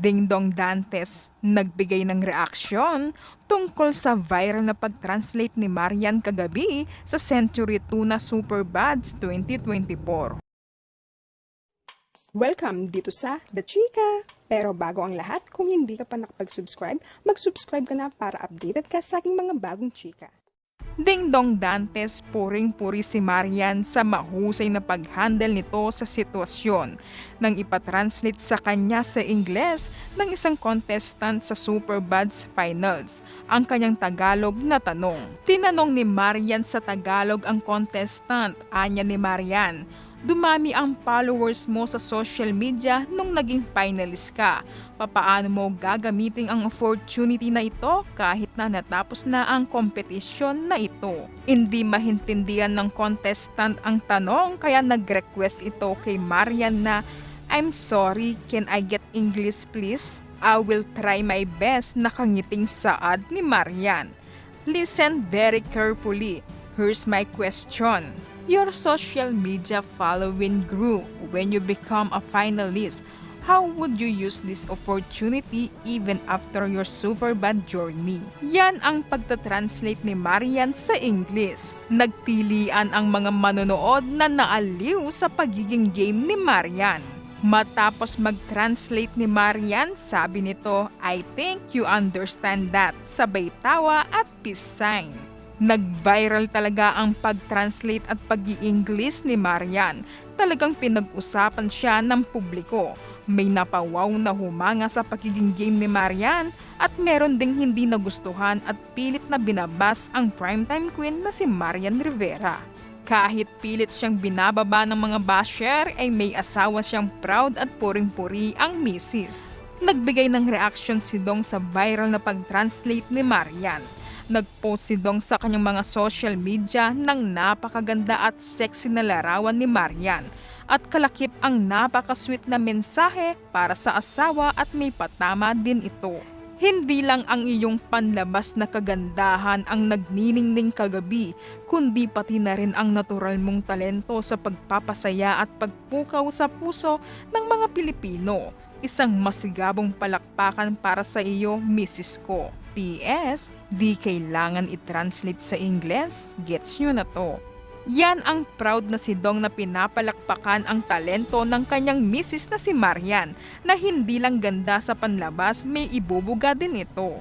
Dingdong Dantes nagbigay ng reaksyon tungkol sa viral na pag-translate ni Marian kagabi sa Century Tuna Superbads 2024. Welcome dito sa The Chika! Pero bago ang lahat, kung hindi ka pa nakapag-subscribe, mag-subscribe ka na para updated ka sa aking mga bagong chika. Dingdong Dantes, puring-puri si Marian sa mahusay na pag-handle nito sa sitwasyon nang ipatranslate sa kanya sa Ingles ng isang contestant sa Superbads Finals ang kanyang Tagalog na tanong. Tinanong ni Marian sa Tagalog ang contestant, anya ni Marian, "Dumami ang followers mo sa social media nung naging finalist ka. Papaano mo gagamitin ang opportunity na ito kahit na natapos na ang kompetisyon na ito?" Hindi mahintindihan ng contestant ang tanong kaya nag-request ito kay Marian na, "I'm sorry, can I get English please? I will try my best." Nakangiting saad ni Marian. Listen very carefully. Here's my question. Your social media following grew when you become a finalist. How would you use this opportunity even after your Superbad journey? Yan ang pagtatranslate ni Marian sa English. Nagtilian ang mga manonood na naaliw sa pagiging game ni Marian. Matapos mag-translate ni Marian, sabi nito, "I think you understand that." Sabay tawa at peace sign. Nag-viral talaga ang pag-translate at pag-i-English ni Marian. Talagang pinag-usapan siya ng publiko. May napawaw na humanga sa pagiging game ni Marian at meron ding hindi nagustuhan at pilit na binabas ang primetime queen na si Marian Rivera. Kahit pilit siyang binababa ng mga basher ay may asawa siyang proud at puring-puri ang misis. Nagbigay ng reaction si Dong sa viral na pag-translate ni Marian. Nag-post si Dong sa kanyang mga social media ng napakaganda at sexy na larawan ni Marian at kalakip ang napaka-sweet na mensahe para sa asawa at may patama din ito. Hindi lang ang iyong panlabas na kagandahan ang nagniningning kagabi, kundi pati na rin ang natural mong talento sa pagpapasaya at pagpukaw sa puso ng mga Pilipino. Isang masigabong palakpakan para sa iyo, Mrs. ko. PS, di kailangan i-translate sa Ingles, gets nyo na to. Yan ang proud na si Dong na pinapalakpakan ang talento ng kanyang misis na si Marian na hindi lang ganda sa panlabas, may ibubuga din ito.